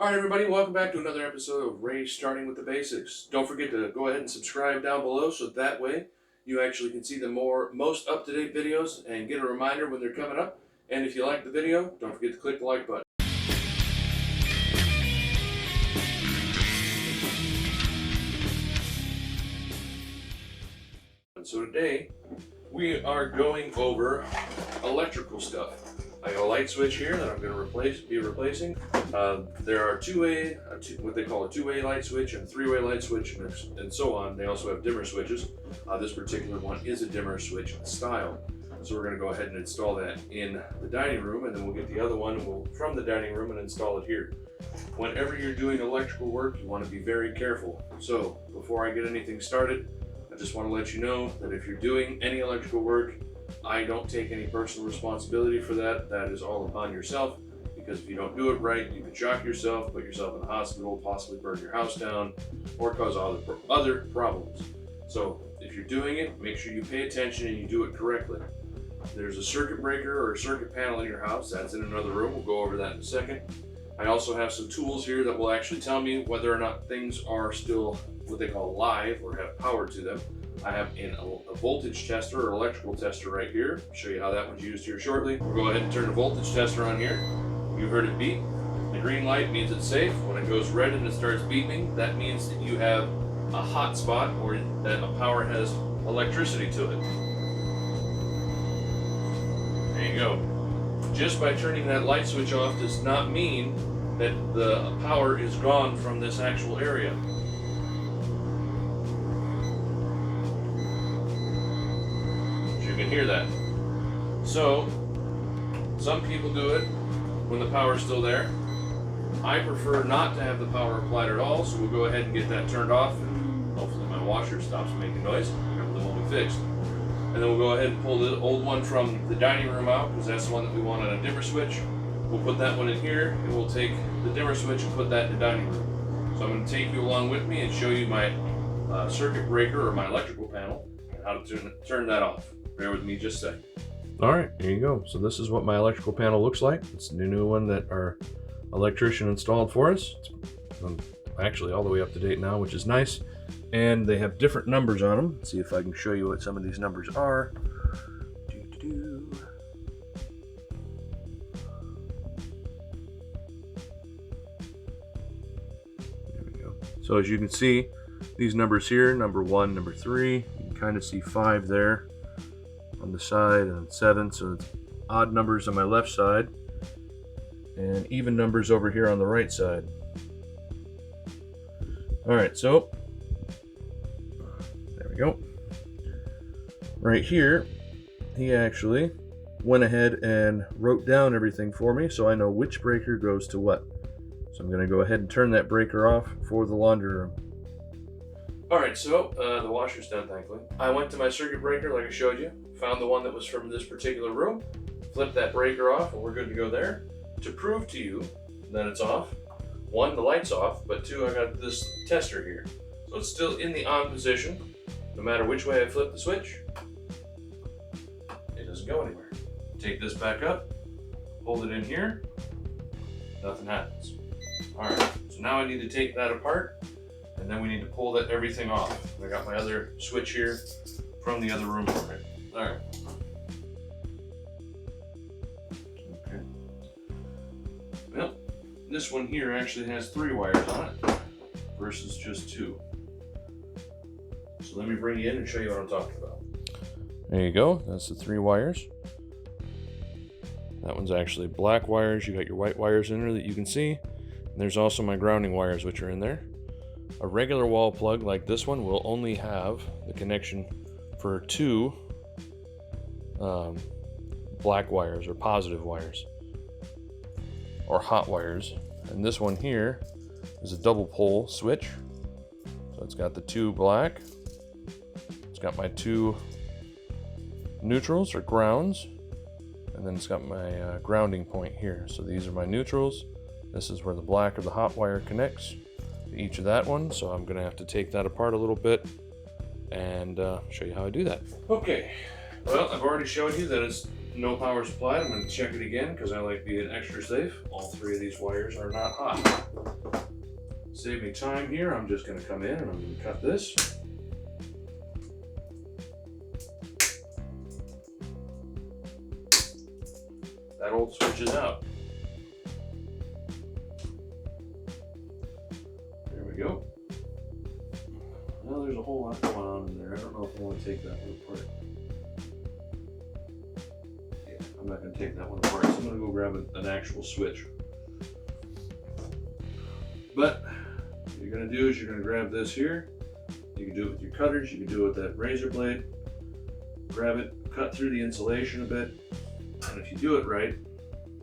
Alright everybody, welcome back to another episode of Ray Starting with the Basics. Don't forget to go ahead and subscribe down below so that way you actually can see the most up-to-date videos and get a reminder when they're coming up. And if you like the video, don't forget to click the like button. So today we are going over electrical stuff. I got a light switch here that I'm going to be replacing. There are what they call a two-way light switch and a three-way light switch, and so on. They also have dimmer switches. This particular one is a dimmer switch style. So we're going to go ahead and install that in the dining room, and then we'll get the other one from the dining room and install it here. Whenever you're doing electrical work, you want to be very careful. So before I get anything started, I just want to let you know that if you're doing any electrical work, I don't take any personal responsibility for that. That is all upon yourself, because if you don't do it right, you can shock yourself, put yourself in the hospital, possibly burn your house down, or cause other problems. So if you're doing it, make sure you pay attention and you do it correctly. There's a circuit breaker or a circuit panel in your house. That's in another room. We'll go over that in a second. I also have some tools here that will actually tell me whether or not things are still what they call live or have power to them. I have a voltage tester or electrical tester right here. I'll show you how that one's used here shortly. We'll go ahead and turn the voltage tester on here. You heard it beep. The green light means it's safe. When it goes red and it starts beeping, that means that you have a hot spot or that a power has electricity to it. There you go. Just by turning that light switch off does not mean that the power is gone from this actual area. You can hear that. So, some people do it when the power is still there. I prefer not to have the power applied at all, so we'll go ahead and get that turned off, and hopefully my washer stops making noise. Everything will be fixed. And then we'll go ahead and pull the old one from the dining room out, because that's the one that we want on a dimmer switch. We'll put that one in here, and we'll take the dimmer switch and put that in the dining room. So I'm going to take you along with me and show you my circuit breaker or my electrical panel, and how to turn that off. Bear with me just a second. Alright, here you go. So this is what my electrical panel looks like. It's the new one that our electrician installed for us. It's actually all the way up to date now, which is nice. And they have different numbers on them. Let's see if I can show you what some of these numbers are. There we go. So as you can see, these numbers here, number 1, number 3, you can kind of see 5 there on the side, and 7, so it's odd numbers on my left side and even numbers over here on the right side. Alright, so there we go. Right here, he actually went ahead and wrote down everything for me so I know which breaker goes to what. So I'm going to go ahead and turn that breaker off for the laundry room. Alright, so the washer's done, thankfully. I went to my circuit breaker like I showed you, found the one that was from this particular room, flipped that breaker off, and we're good to go there. To prove to you that it's off, 1, the light's off, but 2, I got this tester here. So it's still in the on position, no matter which way I flip the switch. It doesn't go anywhere. Take this back up, hold it in here, nothing happens. Alright, so now I need to take that apart, and then we need to pull everything off. I got my other switch here from the other room for it. Alright. Okay. Well, this one here actually has 3 wires on it versus just 2. So let me bring you in and show you what I'm talking about. There you go. That's the 3 wires. That one's actually black wires. You got your white wires in there that you can see. And there's also my grounding wires, which are in there. A regular wall plug like this one will only have the connection for 2 black wires or positive wires or hot wires. And this one here is a double pole switch. So it's got the 2 black. It's got my 2 neutrals or grounds. And then it's got my grounding point here. So these are my neutrals. This is where the black or the hot wire connects to each of that one. So I'm going to have to take that apart a little bit and show you how I do that. Okay, well, I've already showed you that it's no power supplied. I'm going to check it again because I like being extra safe. All three of these wires are not hot. Save me time here. I'm just going to come in and I'm going to cut this. That old switch is out. There we go. Well, there's a whole lot going on in there. I don't know if I want to take that one apart. Yeah, I'm not going to take that one apart. So I'm going to go grab an actual switch. But what you're going to do is you're going to grab this here. You can do it with your cutters. You can do it with that razor blade. Grab it, cut through the insulation a bit. And if you do it right,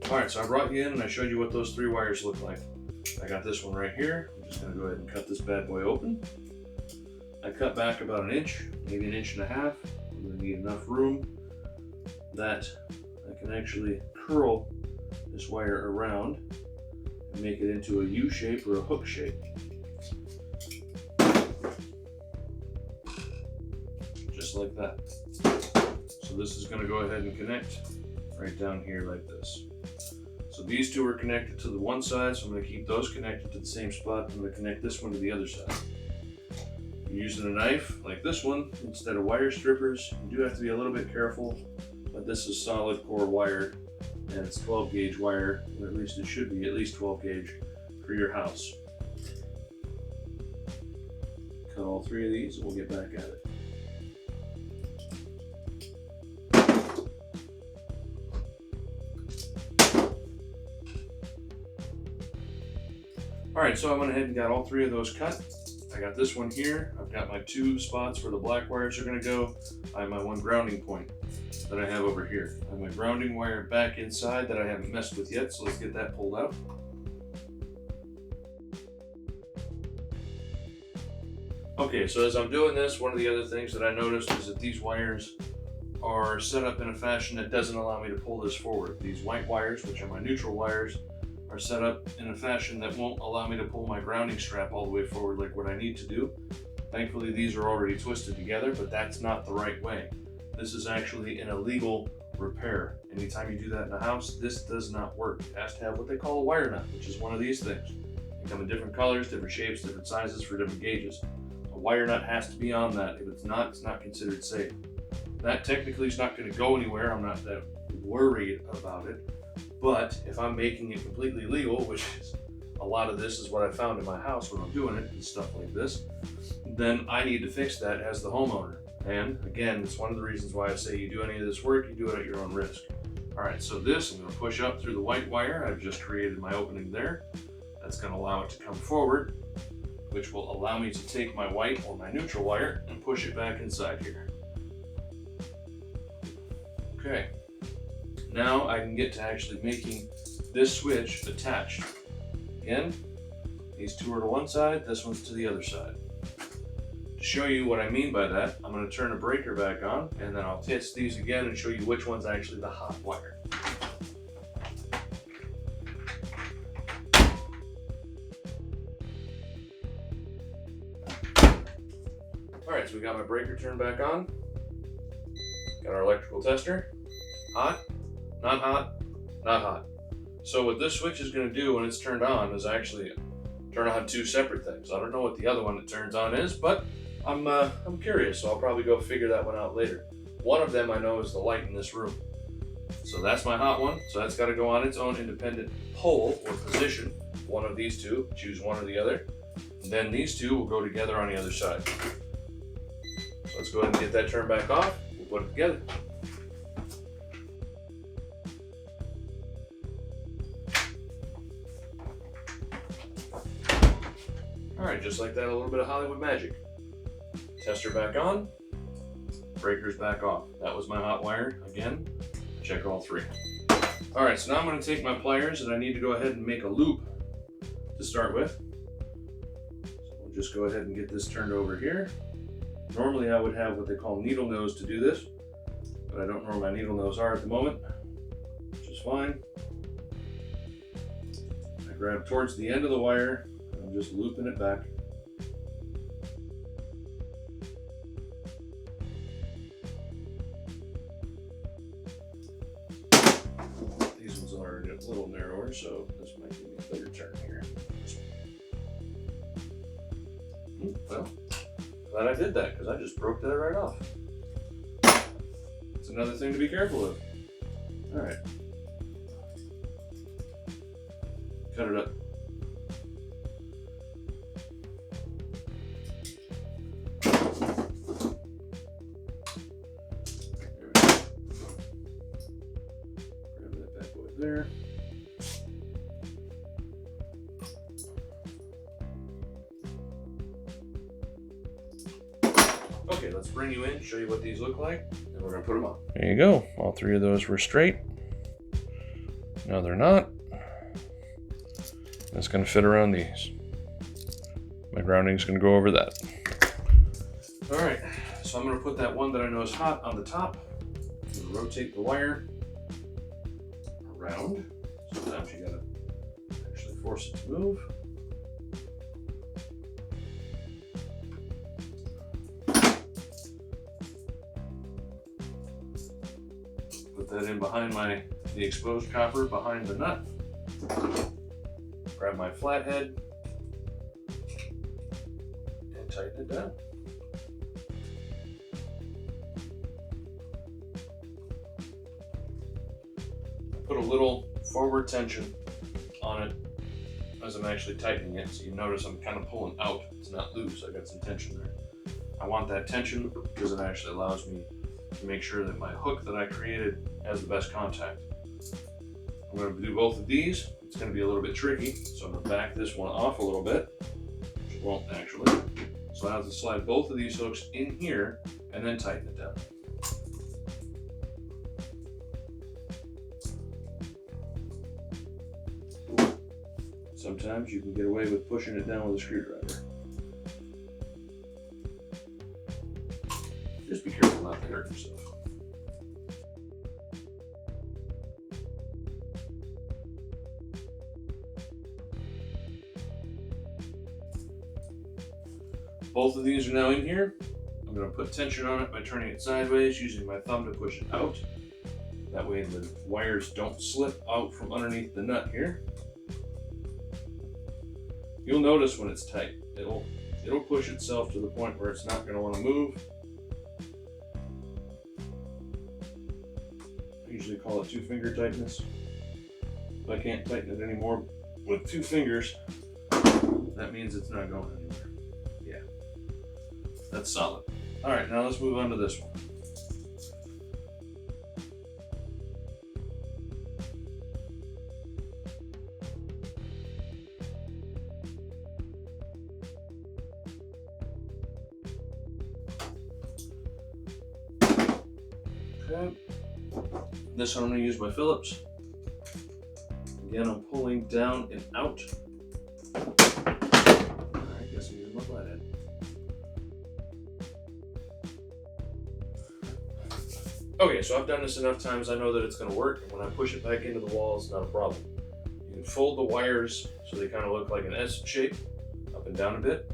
all right, so I brought you in and I showed you what those three wires look like. I got this one right here. I'm just gonna go ahead and cut this bad boy open. I cut back about an inch, maybe an inch and a half. I'm gonna need enough room that I can actually curl this wire around and make it into a U shape or a hook shape. Just like that. So this is gonna go ahead and connect right down here like this. So these two are connected to the one side, so I'm going to keep those connected to the same spot. I'm going to connect this one to the other side. You're using a knife like this one instead of wire strippers. You do have to be a little bit careful, but this is solid core wire and it's 12 gauge wire, or at least it should be at least 12 gauge for your house. Cut all three of these and we'll get back at it. All right, so I went ahead and got all three of those cut. I got this one here. I've got my two spots where the black wires are gonna go. I have my one grounding point that I have over here. I have my grounding wire back inside that I haven't messed with yet, so let's get that pulled out. Okay, so as I'm doing this, one of the other things that I noticed is that these wires are set up in a fashion that doesn't allow me to pull this forward. These white wires, which are my neutral wires, are set up in a fashion that won't allow me to pull my grounding strap all the way forward like what I need to do. Thankfully, these are already twisted together, but that's not the right way. This is actually an illegal repair. Anytime you do that in a house, this does not work. It has to have what they call a wire nut, which is one of these things. They come in different colors, different shapes, different sizes for different gauges. A wire nut has to be on that. If it's not considered safe. That technically is not going to go anywhere. I'm not that worried about it. But if I'm making it completely legal, which is a lot of this is what I found in my house when I'm doing it and stuff like this, then I need to fix that as the homeowner. And again, it's one of the reasons why I say you do any of this work, you do it at your own risk. All right, so this, I'm going to push up through the white wire. I've just created my opening there. That's going to allow it to come forward, which will allow me to take my white or my neutral wire and push it back inside here. Okay. Now I can get to actually making this switch attached. Again, these two are to one side, this one's to the other side. To show you what I mean by that, I'm going to turn the breaker back on and then I'll test these again and show you which one's actually the hot wire. Alright, so we got my breaker turned back on. Got our electrical tester. Hot. Not hot, not hot. So what this switch is going to do when it's turned on is actually turn on two separate things. I don't know what the other one that turns on is, but I'm curious, so I'll probably go figure that one out later. One of them I know is the light in this room. So that's my hot one. So that's got to go on its own independent pole or position. One of these two, choose one or the other. And then these two will go together on the other side. So let's go ahead and get that turned back off. We'll put it together. All right, just like that, a little bit of Hollywood magic. Tester back on, breakers back off. That was my hot wire. Again, check all three. All right, so now I'm going to take my pliers and I need to go ahead and make a loop to start with. So we'll just go ahead and get this turned over here. Normally I would have what they call needle nose to do this, but I don't know where my needle nose are at the moment, which is fine. I grab towards the end of the wire. I'm just looping it back. glad I did that because I just broke that right off. It's another thing to be careful of. All right. Cut it up. Grab that bad boy there. Okay, let's bring you in, show you what these look like, and we're gonna put them on. There you go. All three of those were straight. Now they're not. It's gonna fit around these. My grounding's gonna go over that. All right, so I'm gonna put that one that I know is hot on the top. I'm gonna rotate the wire around. Sometimes you gotta actually force it to move. Put that in behind the exposed copper behind the nut. Grab my flathead and tighten it down. Put a little forward tension on it as I'm actually tightening it, so you notice I'm kind of pulling out. It's not loose, I got some tension there. I want that tension because it actually allows me to make sure that my hook that I created has the best contact. I'm going to do both of these. It's going to be a little bit tricky, so I'm going to back this one off a little bit, which it won't actually. So I have to slide both of these hooks in here and then tighten it down. Sometimes you can get away with pushing it down with a screwdriver. Just be careful not to hurt yourself. Both of these are now in here. I'm going to put tension on it by turning it sideways, using my thumb to push it out. That way the wires don't slip out from underneath the nut here. You'll notice when it's tight, it'll push itself to the point where it's not going to want to move. I usually call it 2-finger tightness. If I can't tighten it anymore with 2 fingers, that means it's not going anywhere. Yeah, that's solid. All right, now let's move on to this one. Okay. This one I'm going to use my Phillips. Again, I'm pulling down and out. Alright, guess I'm using my flathead. Okay, so I've done this enough times I know that it's going to work, and when I push it back into the wall, it's not a problem. You can fold the wires so they kind of look like an S shape, up and down a bit,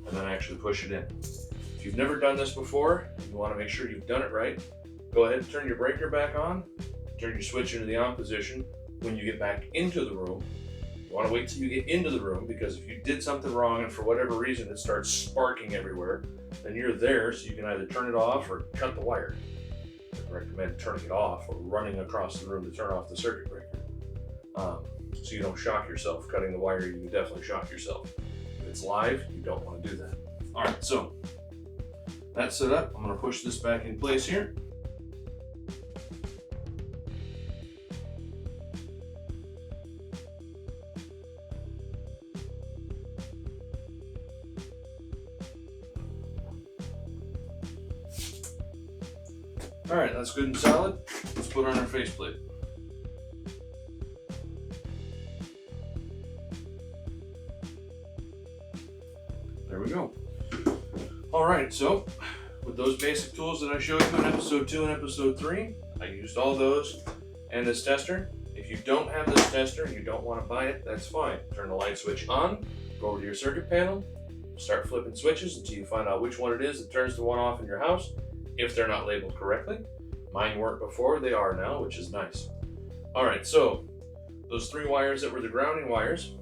and then actually push it in. If you've never done this before, and you want to make sure you've done it right, go ahead and turn your breaker back on, turn your switch into the on position. When you get back into the room, you want to wait till you get into the room, because if you did something wrong and for whatever reason it starts sparking everywhere, then you're there, so you can either turn it off or cut the wire. I recommend turning it off or running across the room to turn off the circuit breaker. So you don't shock yourself. Cutting the wire, you can definitely shock yourself. If it's live, you don't want to do that. All right, so that's set up. I'm going to push this back in place here. All right, that's good and solid. Let's put on our faceplate. There we go. All right, so with those basic tools that I showed you in episode 2 and episode 3, I used all those and this tester. If you don't have this tester and you don't want to buy it, that's fine. Turn the light switch on, go over to your circuit panel, start flipping switches until you find out which one it is that turns the one off in your house, if they're not labeled correctly. Mine weren't before, they are now, which is nice. All right, so those 3 wires that were the grounding wires,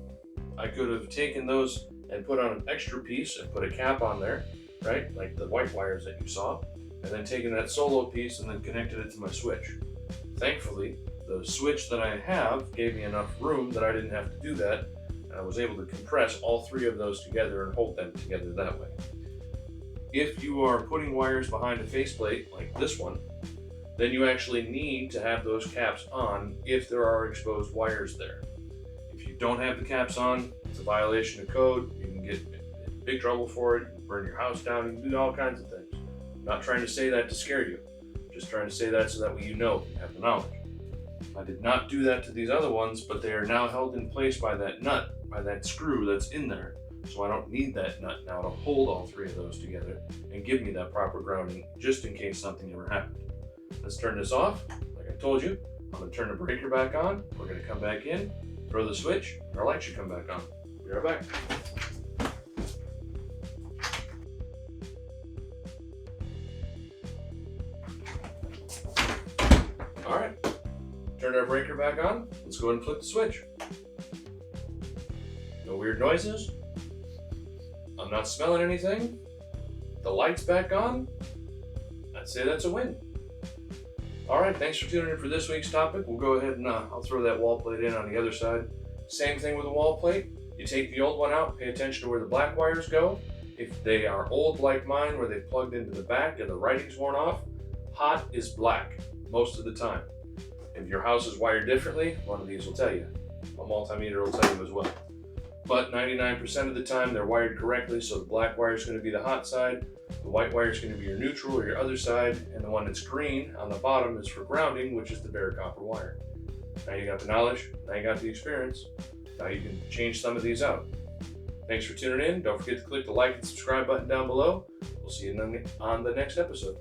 I could have taken those and put on an extra piece and put a cap on there, right? Like the white wires that you saw, and then taken that solo piece and then connected it to my switch. Thankfully, the switch that I have gave me enough room that I didn't have to do that. I was able to compress all three of those together and hold them together that way. If you are putting wires behind a faceplate like this one, then you actually need to have those caps on if there are exposed wires there. If you don't have the caps on, it's a violation of code. You can get in big trouble for it. You can burn your house down. You can do all kinds of things. I'm not trying to say that to scare you. I'm just trying to say that so that way you have the knowledge. I did not do that to these other ones, but they are now held in place by that nut, by that screw that's in there. So I don't need that nut now to hold all three of those together and give me that proper grounding just in case something ever happened. Let's turn this off. Like I told you, I'm going to turn the breaker back on. We're going to come back in, throw the switch, and our light should come back on. Be right back. All right. Turn our breaker back on. Let's go ahead and flip the switch. No weird noises. I'm not smelling anything. The light's back on. I'd say that's a win. All right, thanks for tuning in for this week's topic. We'll go ahead and I'll throw that wall plate in on the other side. Same thing with the wall plate. You take the old one out, pay attention to where the black wires go. If they are old like mine, where they plugged into the back and the writing's worn off, hot is black most of the time. If your house is wired differently, one of these will tell you. A multimeter will tell you as well. But 99% of the time they're wired correctly, so the black wire is going to be the hot side, the white wire is going to be your neutral or your other side, and the one that's green on the bottom is for grounding, which is the bare copper wire. Now you got the knowledge, now you got the experience, now you can change some of these out. Thanks for tuning in. Don't forget to click the like and subscribe button down below. We'll see you on the next episode.